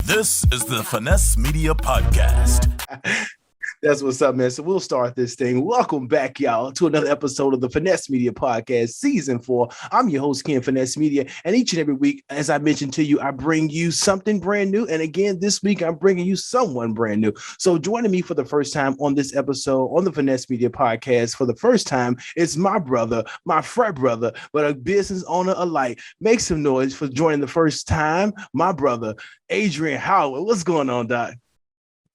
This is the Finesse Media Podcast. That's what's up, man. So we'll start this thing. Welcome back, y'all, to another episode of the Finesse Media Podcast, Season 4. I'm your host, Ken Finesse Media, and each and every week, as I mentioned to you, I bring you something brand new. And again, this week, I'm bringing you someone brand new. So joining me for the first time on this episode on the Finesse Media Podcast for the first time is my brother, my frat brother, but a business owner alike. Make some noise for joining the first time, my brother, Adrian Howard. What's going on, Doc?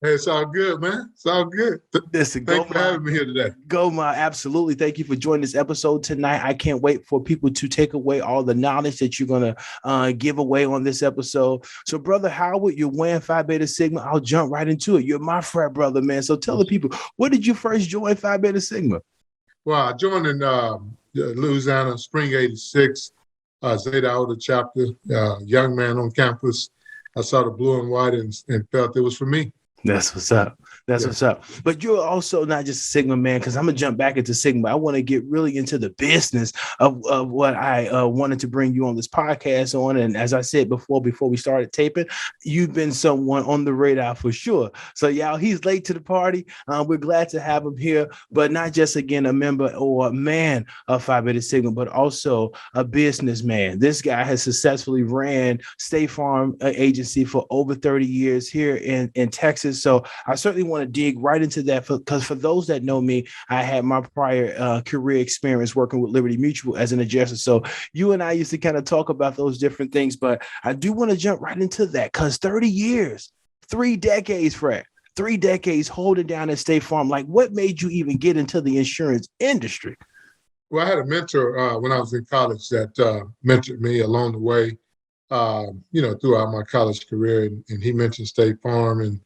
Hey, it's all good, man. It's all good. Thanks for having me here today. Absolutely. Thank you for joining this episode tonight. I can't wait for people to take away all the knowledge that you're going to give away on this episode. So, Brother Howard, you're wearing Phi Beta Sigma. I'll jump right into it. You're my frat brother, man. So tell the people, what did you first join Phi Beta Sigma? Well, I joined in Louisiana, spring 86, Zeta Iota chapter, young man on campus. I saw the blue and white and felt it was for me. That's what's up. What's up. But you're also not just a Sigma man, because I'm going to jump back into Sigma. I want to get really into the business of what I wanted to bring you on this podcast on. And as I said before we started taping, you've been someone on the radar for sure. So, y'all, he's late to the party. We're glad to have him here, but not just, again, a member or a man of Phi Beta Sigma, but also a businessman. This guy has successfully ran State Farm agency for over 30 years here in Texas. So I certainly want to dig right into that because for those that know me, I had my prior career experience working with Liberty Mutual as an adjuster. So you and I used to kind of talk about those different things, but I do want to jump right into that because 30 years, 3 decades, Fred, 3 decades holding down at State Farm. Like, what made you even get into the insurance industry? Well, I had a mentor when I was in college that mentored me along the way, throughout my college career. And he mentioned State Farm and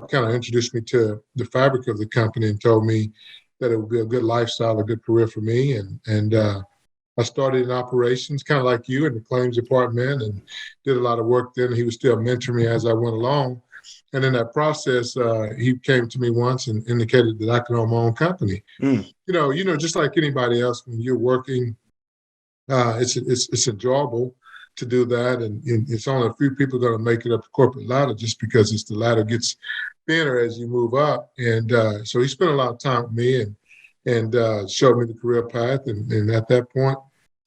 kind of introduced me to the fabric of the company and told me that it would be a good lifestyle, a good career for me. And I started in operations, kind of like you, in the claims department, and did a lot of work then. He was still mentoring me as I went along. And in that process, he came to me once and indicated that I could own my own company. Just like anybody else, when you're working, it's enjoyable to do that, and it's only a few people going to make it up the corporate ladder just because the ladder gets thinner as you move up. And so he spent a lot of time with me and showed me the career path. And at that point,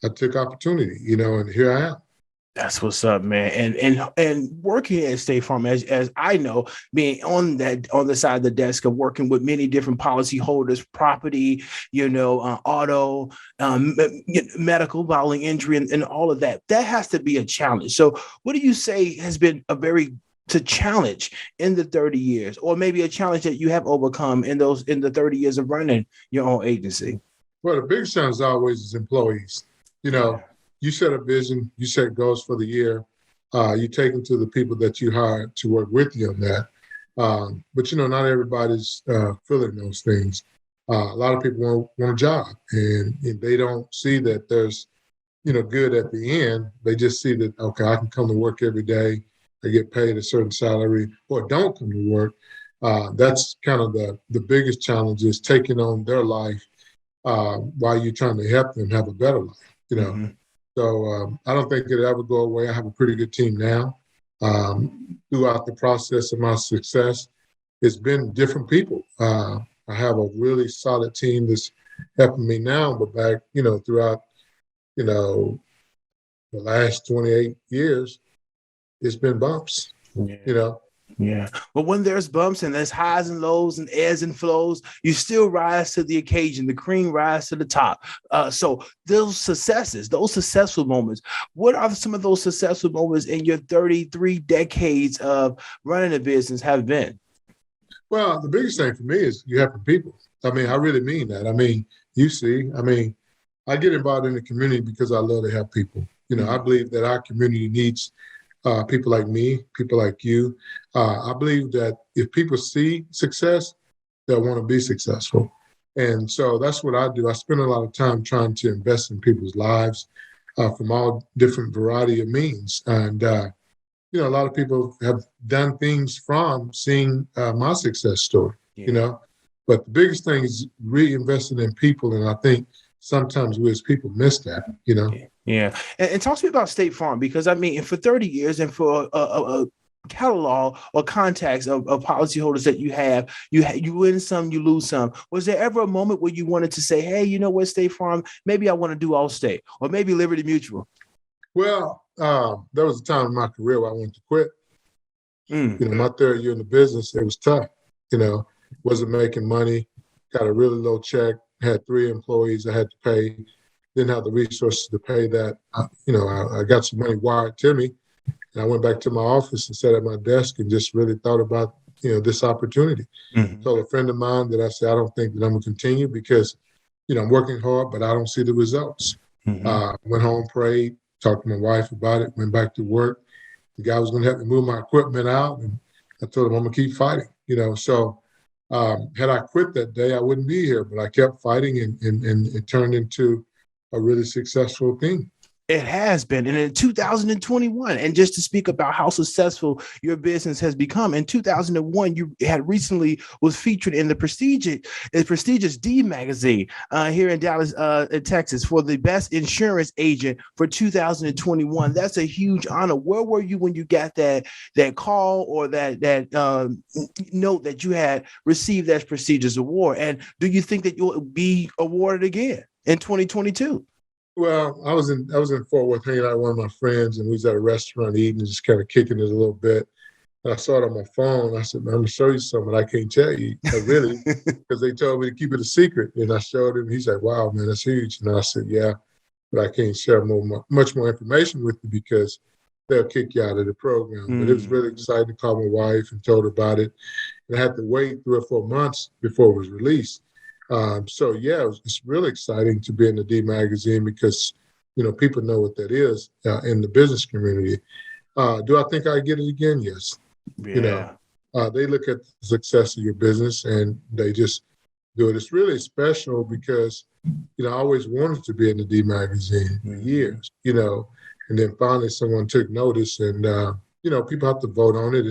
I took opportunity, and here I am. That's what's up, man. And working at State Farm, as I know, being on the side of the desk of working with many different policyholders, property, auto, medical, bodily injury, and all of that, that has to be a challenge. So what do you say has been a challenge in the 30 years, or maybe a challenge that you have overcome in the 30 years of running your own agency? Well, the biggest challenge always is employees. You set a vision, you set goals for the year, you take them to the people that you hire to work with you on that. But not everybody's feeling those things. A lot of people want a job, and they don't see that there's, good at the end. They just see that, okay, I can come to work every day, I get paid a certain salary, or don't come to work. That's kind of the biggest challenge, is taking on their life while you're trying to help them have a better life, Mm-hmm. So I don't think it'll ever go away. I have a pretty good team now. Throughout the process of my success, it's been different people. I have a really solid team that's helping me now, but back, throughout, the last 28 years, it's been bumps, Yeah. But when there's bumps and there's highs and lows and ebbs and flows, you still rise to the occasion. The cream rise to the top. So those successful moments, what are some of those successful moments in your 33 decades of running a business have been? Well, the biggest thing for me is you helping people. I mean, I really mean that. I mean, I get involved in the community because I love to help people. I believe that our community needs people like me, people like you. I believe that if people see success, they'll want to be successful. And so that's what I do. I spend a lot of time trying to invest in people's lives from all different variety of means. And, a lot of people have done things from seeing my success story, But the biggest thing is reinvesting in people. And I think sometimes we as people miss that, Yeah. And talk to me about State Farm, because for 30 years and for catalog or contacts of policyholders that you have. You win some, you lose some. Was there ever a moment where you wanted to say, hey, you know what, State Farm, maybe I want to do Allstate or maybe Liberty Mutual? Well, there was a time in my career where I wanted to quit. Mm. My third year in the business, it was tough. Wasn't making money, got a really low check, had 3 employees I had to pay, didn't have the resources to pay that. I got some money wired to me, and I went back to my office and sat at my desk and just really thought about, this opportunity. Mm-hmm. Told a friend of mine that I said, I don't think that I'm going to continue because, I'm working hard, but I don't see the results. Mm-hmm. Went home, prayed, talked to my wife about it, went back to work. The guy was going to help me move my equipment out, and I told him I'm going to keep fighting. So had I quit that day, I wouldn't be here, but I kept fighting, and it turned into a really successful thing. It has been. And in 2021, and just to speak about how successful your business has become, in 2001, you had recently was featured in the prestigious D magazine here in Dallas, in Texas, for the best insurance agent for 2021. That's a huge honor. Where were you when you got that call or that note that you had received that prestigious award? And do you think that you'll be awarded again in 2022? Well, I was in Fort Worth hanging out with one of my friends, and we was at a restaurant eating and just kind of kicking it a little bit. And I saw it on my phone. I said, man, I'm going to show you something I can't tell you, really, because they told me to keep it a secret. And I showed him. He's like, wow, man, that's huge. And I said, yeah, but I can't share much more information with you because they'll kick you out of the program. But it was really exciting to call my wife and told her about it. And I had to wait 3 or 4 months before it was released. So yeah, it's really exciting to be in the D magazine because, people know what that is in the business community. Do I think I get it again? Yes. Yeah. They look at the success of your business and they just do it. It's really special because, I always wanted to be in the D magazine for years, and then finally someone took notice and, people have to vote on it.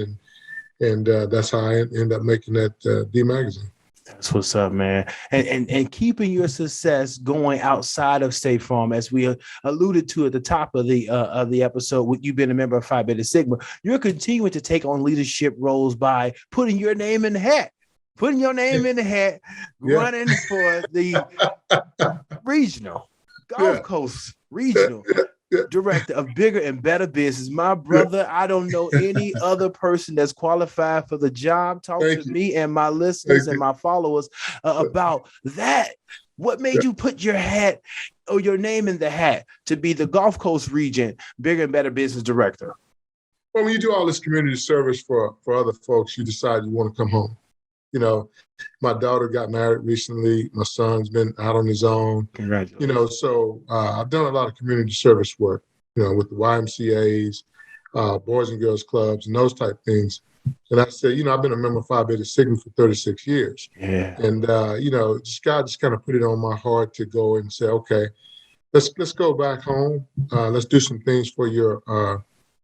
And that's how I end up making that D magazine. That's what's up, man. And keeping your success going outside of State Farm, as we alluded to at the top of the episode, with you being a member of Phi Beta Sigma, you're continuing to take on leadership roles by putting your name in the hat. Running for the regional Gulf Coast regional director of Bigger and Better Business. My brother, I don't know any other person that's qualified for the job. Talk to me and my listeners and my followers about that. What made you put your hat or your name in the hat to be the Gulf Coast region Bigger and Better Business director? Well, when you do all this community service for other folks, you decide you want to come home. My daughter got married recently. My son's been out on his own. Congratulations. So I've done a lot of community service work, with the YMCAs, Boys and Girls Clubs, and those type things. And I said, I've been a member of Phi Beta Sigma for 36 years. Yeah. And, God just kind of put it on my heart to go and say, okay, let's go back home. Let's do some things for your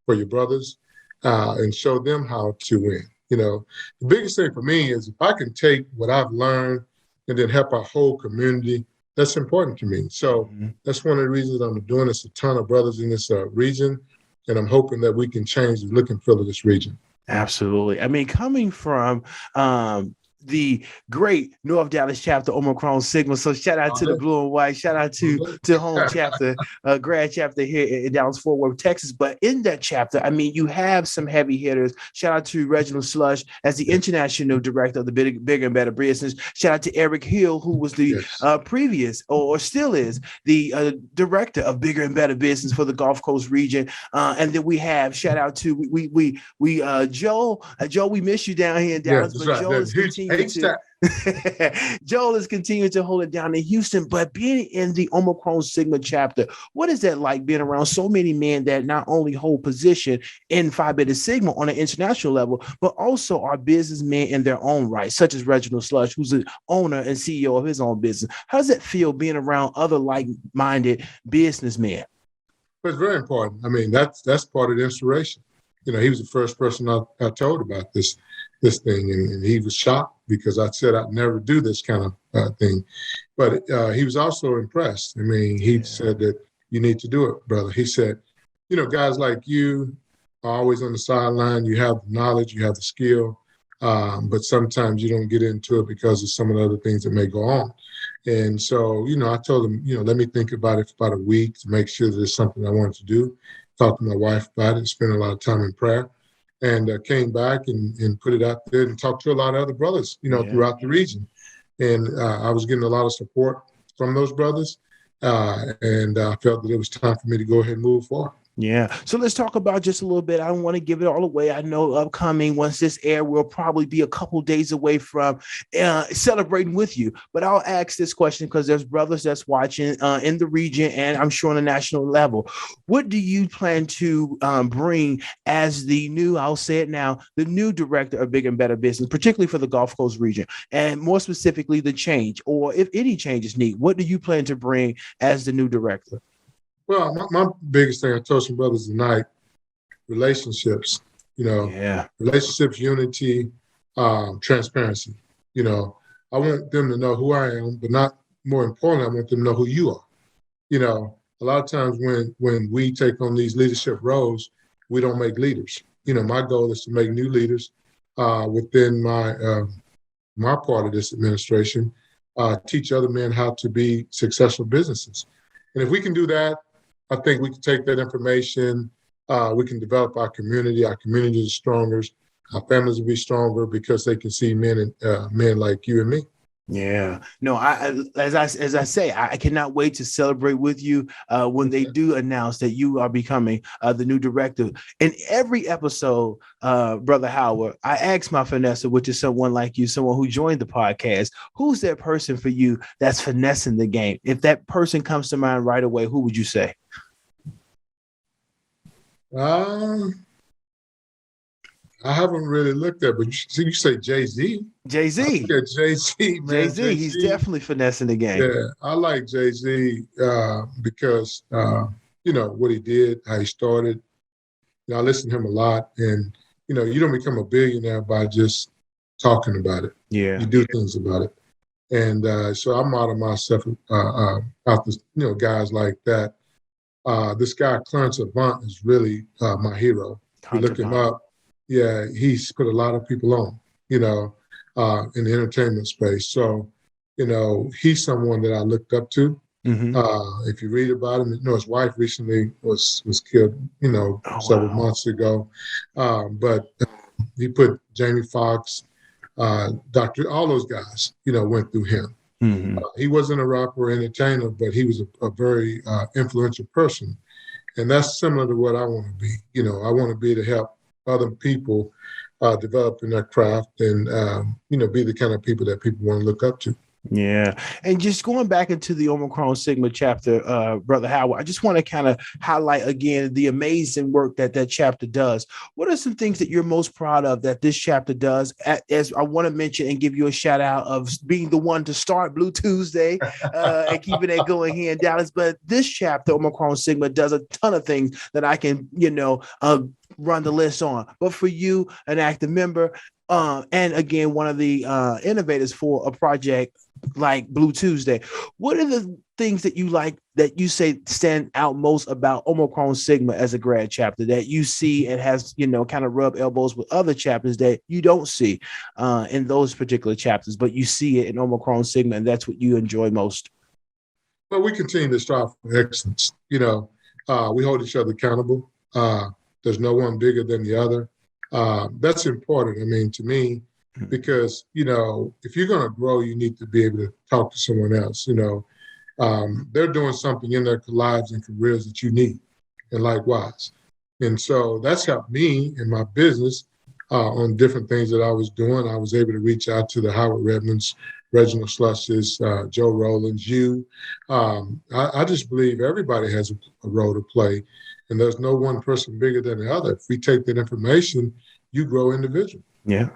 brothers and show them how to win. The biggest thing for me is if I can take what I've learned and then help our whole community, that's important to me. So that's one of the reasons I'm doing this. A ton of brothers in this region, and I'm hoping that we can change the look and feel of this region. Absolutely. I mean, coming from the great North Dallas chapter, Omicron Sigma. So shout out to the blue and white. Shout out to home chapter, grad chapter here in Dallas, Fort Worth, Texas. But in that chapter, I mean, you have some heavy hitters. Shout out to Reginald Slush as the international director of the Bigger and Better Business. Shout out to Eric Hill, who was the previous or still is the director of Bigger and Better Business for the Gulf Coast region. And then we have shout out to Joel. Joel, we miss you down here in Dallas, but Joel is continuing. Joel is continuing to hold it down in Houston, but being in the Omicron Sigma chapter, what is that like being around so many men that not only hold position in Phi Beta Sigma on an international level, but also are businessmen in their own right, such as Reginald Slush, who's the owner and CEO of his own business? How does it feel being around other like-minded businessmen? Well, it's very important. I mean, that's part of the inspiration. He was the first person I told about this thing, and he was shocked because I said I'd never do this kind of thing. But he was also impressed. I mean, he said that you need to do it, brother. He said, guys like you, always on the sideline. You have the knowledge, you have the skill, but sometimes you don't get into it because of some of the other things that may go on. And so, I told him, let me think about it for about a week to make sure that it's something I wanted to do. Talked to my wife about it, spent a lot of time in prayer, and came back and put it out there and talked to a lot of other brothers, throughout the region. And I was getting a lot of support from those brothers, and I felt that it was time for me to go ahead and move forward. Yeah. So let's talk about just a little bit. I don't want to give it all away. I know upcoming, once this air, we'll probably be a couple days away from celebrating with you. But I'll ask this question because there's brothers that's watching in the region and I'm sure on a national level. What do you plan to bring as the new, I'll say it now, the new director of Bigger and Better Business, particularly for the Gulf Coast region, and more specifically the change, or if any change is needed? What do you plan to bring as the new director? Well, my biggest thing, I told some brothers tonight, relationships, relationships, unity, transparency. I want them to know who I am, but not more importantly, I want them to know who you are. A lot of times when we take on these leadership roles, we don't make leaders. My goal is to make new leaders within my part of this administration, teach other men how to be successful businesses. And if we can do that, I think we can take that information, we can develop our community. Our community is stronger. Our families will be stronger because they can see men like you and me. Yeah, no, as I say, I cannot wait to celebrate with you when they do announce that you are becoming the new director. In every episode, Brother Howard, I ask my Finesse, which is someone like you, someone who joined the podcast, who's that person for you that's finessing the game? If that person comes to mind right away, who would you say? I haven't really looked at, but you say Jay-Z. Jay-Z. Yeah, Jay-Z, man. Jay-Z, he's definitely finessing the game. Yeah, I like Jay-Z because, what he did, how he started. I listen to him a lot. And, you don't become a billionaire by just talking about it. Yeah. You do things about it. And so I model myself after, guys like that. This guy, Clarence Avant, is really my hero. You look him up. Yeah, he's put a lot of people on, in the entertainment space. So, he's someone that I looked up to. Mm-hmm. If you read about him, his wife recently was killed, several months ago. But he put Jamie Foxx, Dr. All those guys, went through him. Mm-hmm. He wasn't a rapper or entertainer, but he was a very influential person. And that's similar to what I want to be. I want to be to help other people develop in their craft and, be the kind of people that people want to look up to. Yeah. And just going back into the Omicron Sigma chapter, Brother Howard, I just want to kind of highlight again the amazing work that chapter does. What are some things that you're most proud of that this chapter does? As I want to mention and give you a shout out of being the one to start Blue Tuesday and keeping it going here in Dallas. But this chapter, Omicron Sigma, does a ton of things that I can, run the list on. But for you, an active member, and again, one of the innovators for a project like Blue Tuesday, what are the things that you like that you say stand out most about Omicron Sigma as a grad chapter that you see and has, kind of rub elbows with other chapters that you don't see in those particular chapters, but you see it in Omicron Sigma, and that's what you enjoy most? Well, we continue to strive for excellence. We hold each other accountable. There's no one bigger than the other. That's important, to me, because, if you're going to grow, you need to be able to talk to someone else. They're doing something in their lives and careers that you need, and likewise. And so that's helped me in my business on different things that I was doing. I was able to reach out to the Howard Redmonds, Reginald Slushes, Joe Rowlands, you. I just believe everybody has a role to play. And there's no one person bigger than the other. If we take that information, you grow individually. Yeah.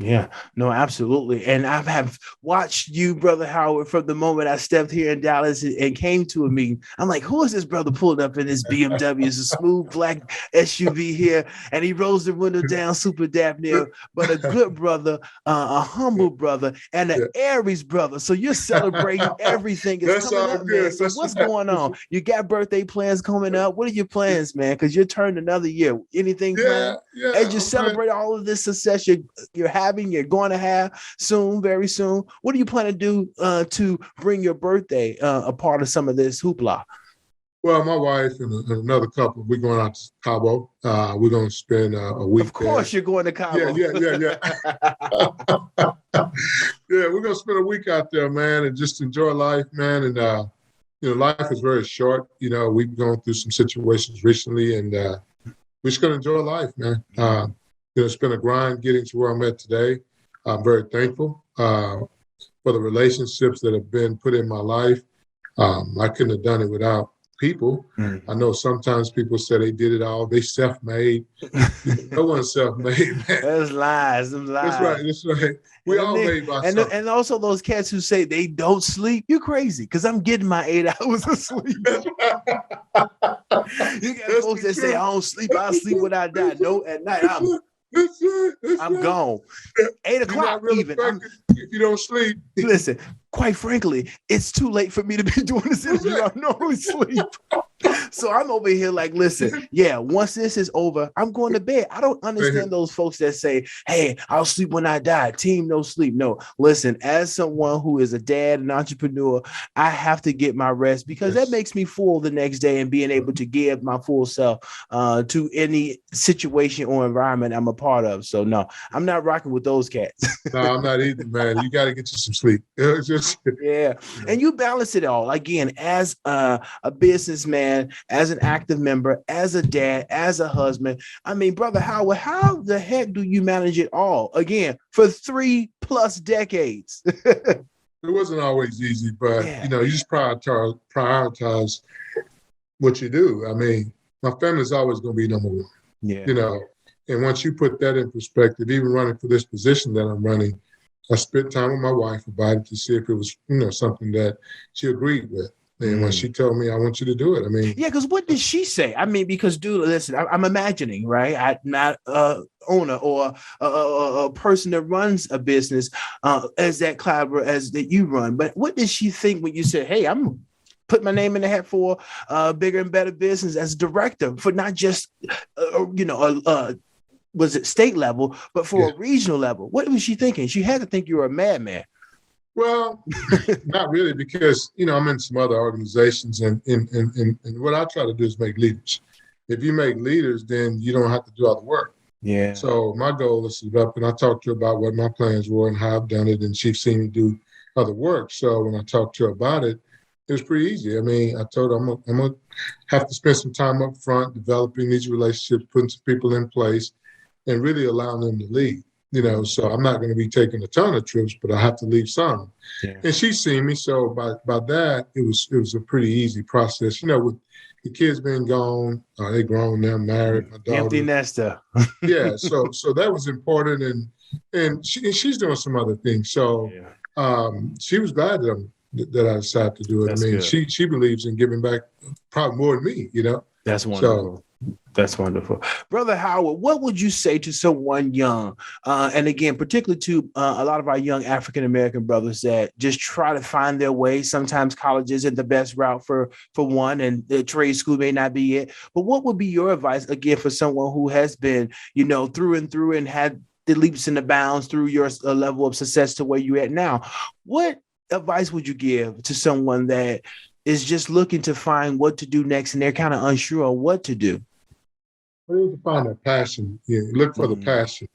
Yeah, no, absolutely. And I have watched you, Brother Howard, from the moment I stepped here in Dallas and came to a meeting. I'm like, who is this brother pulled up in his BMW? It's a smooth black SUV here. And he rolls the window down, super dap near, but a good brother, a humble brother, and an Aries brother. So you're celebrating everything is That's coming all up, good. man. So what's going on? You got birthday plans coming up? What are your plans, man? Because you're turning another year. Anything planned? As you celebrate all of this success you're having, you're going to have soon, very soon. What do you plan to do to bring your birthday a part of some of this hoopla? Well, my wife and another couple, we're going out to Cabo. We're going to spend a week. Of course, there. You're going to Cabo. Yeah. Yeah, we're going to spend a week out there, man, and just enjoy life, man. And life is very short. We've gone through some situations recently, and we're just going to enjoy life, man. It's been a grind getting to where I'm at today. I'm very thankful for the relationships that have been put in my life. I couldn't have done it without people. I know sometimes people say they did it all. They self-made. No one's self-made, man. That's lies. Them lies. That's right. We all made by something. And also those cats who say they don't sleep. You're crazy because I'm getting my 8 hours of sleep. You got folks that say I don't sleep. I'll sleep when I die. No, at night I'm gone. 8 o'clock really even. If you don't sleep. Listen, quite frankly, it's too late for me to be doing this interview. I normally sleep. So I'm over here like, listen, once this is over, I'm going to bed. I don't understand those folks that say, hey, I'll sleep when I die. Team, no sleep. No, listen, as someone who is a dad, an entrepreneur, I have to get my rest because that makes me full the next day and being able to give my full self to any situation or environment I'm a part of. So no, I'm not rocking with those cats. No, I'm not either, man. You got to get you some sleep. Yeah. And you balance it all again as a businessman, as an active member, as a dad, as a husband. I mean, Brother Howard, how the heck do you manage it all again for 3+ decades? It wasn't always easy, but you just prioritize what you do. I mean, my family's always going to be number one. Yeah. And once you put that in perspective, even running for this position that I'm running, I spent time with my wife about it to see if it was, something that she agreed with. And when she told me, I want you to do it, I mean. Yeah, because what did she say? I mean, because, dude, listen, I'm imagining, right? I'm not an owner or a person that runs a business as that caliber as that you run. But what did she think when you said, hey, I'm put my name in the hat for bigger and better business as a director for not just, was it state level, but for a regional level? What was she thinking? She had to think you were a madman. Well, not really, because, I'm in some other organizations and what I try to do is make leaders. If you make leaders, then you don't have to do all the work. Yeah. So my goal is to develop, and I talked to her about what my plans were and how I've done it, and she's seen me do other work. So when I talked to her about it, it was pretty easy. I mean, I told her I'm going to have to spend some time up front developing these relationships, putting some people in place, and really allowing them to lead. So I'm not going to be taking a ton of trips, but I have to leave some. Yeah. And she's seen me, so by that, it was a pretty easy process. With the kids being gone, they grown now, married, my daughter. Empty nester. Yeah, so that was important, and she's doing some other things. So she was glad that I decided to do it. That's good. She believes in giving back probably more than me. That's wonderful. So, that's wonderful. Brother Howard, what would you say to someone young? And again, particularly to a lot of our young African-American brothers that just try to find their way. Sometimes college isn't the best route for one, and the trade school may not be it. But what would be your advice, again, for someone who has been, through and through and had the leaps and the bounds through your level of success to where you're at now? What advice would you give to someone that is just looking to find what to do next and they're kind of unsure on what to do? We need to find a passion. Look for the passion.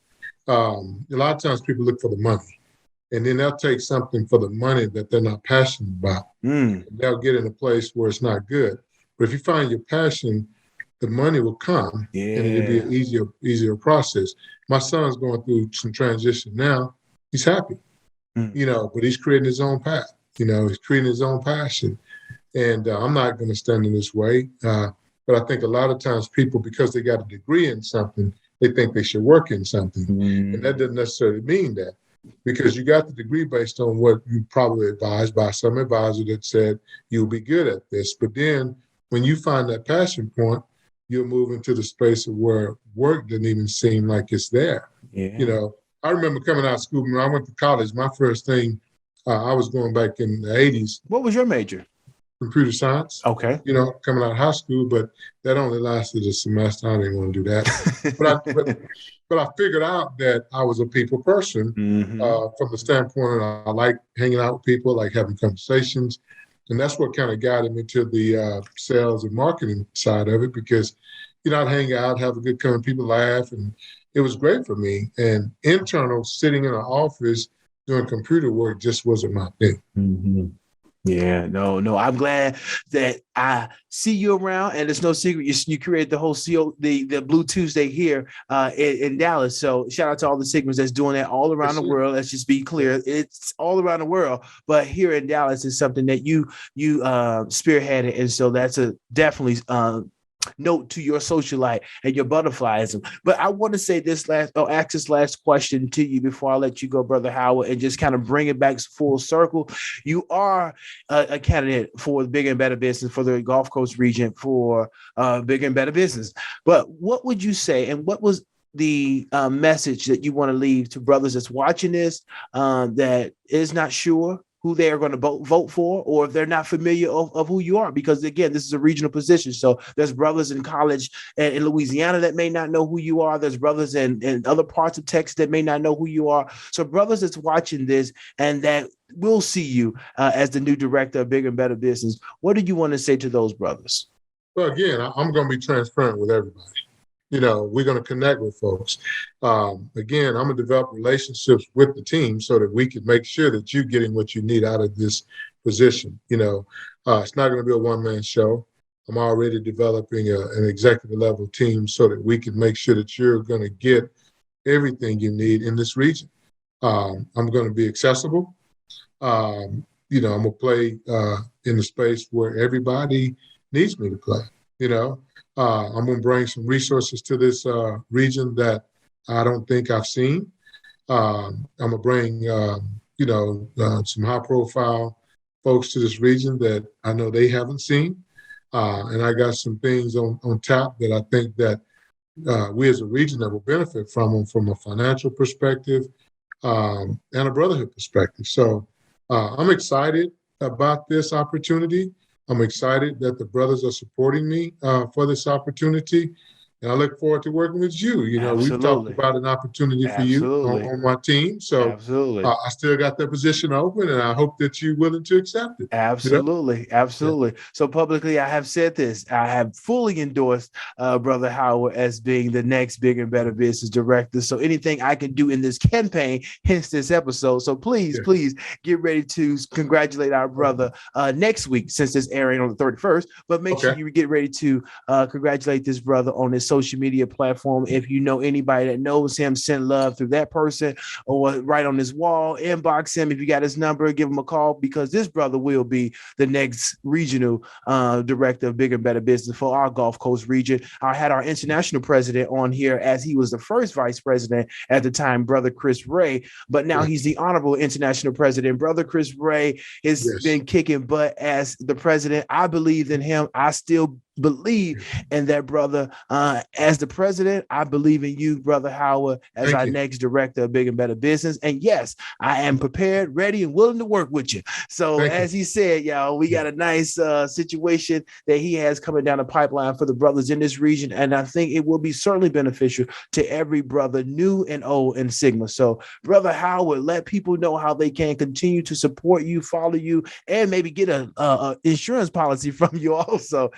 A lot of times people look for the money, and then they'll take something for the money that they're not passionate about. They'll get in a place where it's not good. But if you find your passion, the money will come, and it'll be an easier process. My son's going through some transition now. He's happy, but he's creating his own path. He's creating his own passion. And I'm not going to stand in this way. But I think a lot of times people, because they got a degree in something, they think they should work in something. Mm. And that doesn't necessarily mean that, because you got the degree based on what you probably advised by some advisor that said you'll be good at this. But then when you find that passion point, you'll move into the space of where work doesn't even seem like it's there. Yeah. I remember coming out of school when I went to college. My first thing, I was going back in the 80s. What was your major? Computer science. Okay. Coming out of high school, but that only lasted a semester. I didn't want to do that. But I figured out that I was a people person, from the standpoint of I like hanging out with people, like having conversations. And that's what kind of guided me to the sales and marketing side of it, because, I'd hang out, have a good time, people laugh, and it was great for me. And internal, sitting in an office doing computer work just wasn't my thing. Mm-hmm. Yeah, no. I'm glad that I see you around, and it's no secret you created the whole the Blue Tuesday here in Dallas. So shout out to all the Sigmas that's doing that all around the world. Let's just be clear, it's all around the world, but here in Dallas is something that you spearheaded, and so that's a definitely note to your socialite and your butterflyism. But I want to say ask this last question to you before I let you go, Brother Howard, and just kind of bring it back full circle. You are a candidate for the Bigger and Better Business, for the Gulf Coast region, for Bigger and Better Business. But what would you say, and what was the message that you want to leave to brothers that's watching this that is not sure who they are going to vote for, or if they're not familiar of who you are? Because again, this is a regional position. So there's brothers in college in Louisiana that may not know who you are. There's brothers in other parts of Texas that may not know who you are. So brothers that's watching this and that will see you as the new director of Bigger and Better Business, what do you want to say to those brothers? Well, again, I'm going to be transparent with everybody. We're going to connect with folks. Again, I'm going to develop relationships with the team so that we can make sure that you're getting what you need out of this position. It's not going to be a one-man show. I'm already developing an executive level team so that we can make sure that you're going to get everything you need in this region. I'm going to be accessible. I'm going to play in the space where everybody needs me to play. I'm going to bring some resources to this region that I don't think I've seen. I'm going to bring, some high-profile folks to this region that I know they haven't seen. And I got some things on tap that I think that we as a region that will benefit from them from a financial perspective and a brotherhood perspective. So I'm excited about this opportunity. I'm excited that the brothers are supporting me for this opportunity. And I look forward to working with you. We've talked about an opportunity for you on my team. So I still got that position open, and I hope that you're willing to accept it. Absolutely. Yeah. So publicly, I have said this. I have fully endorsed Brother Howard as being the next Bigger and Better Business Director. So anything I can do in this campaign, hence this episode. So please get ready to congratulate our brother next week, since it's airing on the 31st. But make sure you get ready to congratulate this brother on his social media platform. If you know anybody that knows him, send love through that person, or write on his wall, inbox him. If you got his number, give him a call, because this brother will be the next regional director of Bigger and Better Business for our Gulf Coast region. I had our international president on here, as he was the first vice president at the time, Brother Chris Ray, but now he's the honorable international president. Brother Chris Ray has been kicking butt as the president. I believe in him. I still believe in that brother as the president. I believe in you, Brother Howard, as our next director of Big and Better Business. And yes, I am prepared, ready, and willing to work with you. So as he said, y'all, we got a nice situation that he has coming down the pipeline for the brothers in this region. And I think it will be certainly beneficial to every brother, new and old, in Sigma. So Brother Howard, let people know how they can continue to support you, follow you, and maybe get a insurance policy from you also.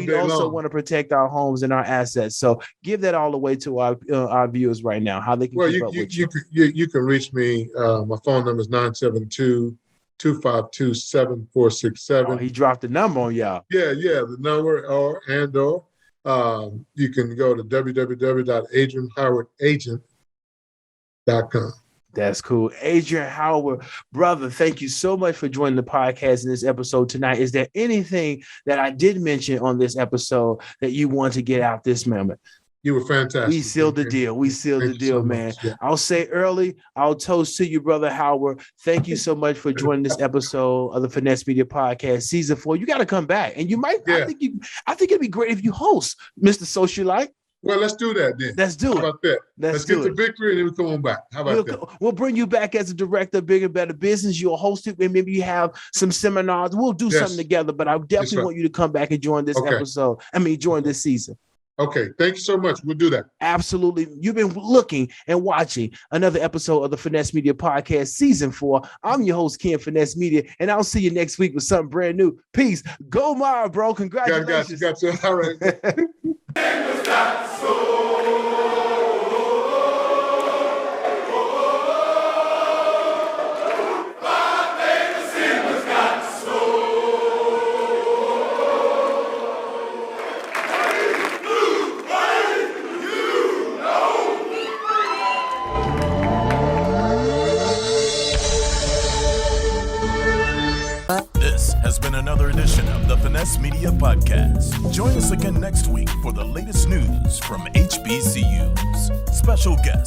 We also want to protect our homes and our assets. So give that all away to our viewers right now, how they can keep up with you. You can reach me. My phone number is 972-252-7467. Oh, he dropped the number on y'all. Yeah, the number, or you can go to www.adrianhowardagent.com. That's cool. Adrian Howard, brother, thank you so much for joining the podcast in this episode tonight. Is there anything that I did mention on this episode that you want to get out this moment? You were fantastic. We sealed the deal. We sealed the deal, man. Yeah. I'll say early, I'll toast to you, Brother Howard. Thank you so much for joining this episode of the Finesse Media Podcast, Season 4. You got to come back. And you might, I think it'd be great if you host Mr. Socialite. Well, let's do that then. Let's do it. How about that? Let's get the victory and then we come on back. How about that? We'll bring you back as a director of Bigger, Better Business. You'll host it, and maybe you have some seminars. We'll do something together, but I definitely want you to come back and join this episode. Join this season. Okay. Thank you so much. We'll do that. Absolutely. You've been looking and watching another episode of the Finesse Media Podcast, Season 4. I'm your host, Ken Finesse Media, and I'll see you next week with something brand new. Peace. Go Mara, bro. Congratulations. Got you. All right. This has been another edition of the Finesse Media Podcast. Join us again next week for the latest news from HBCUs. Special guest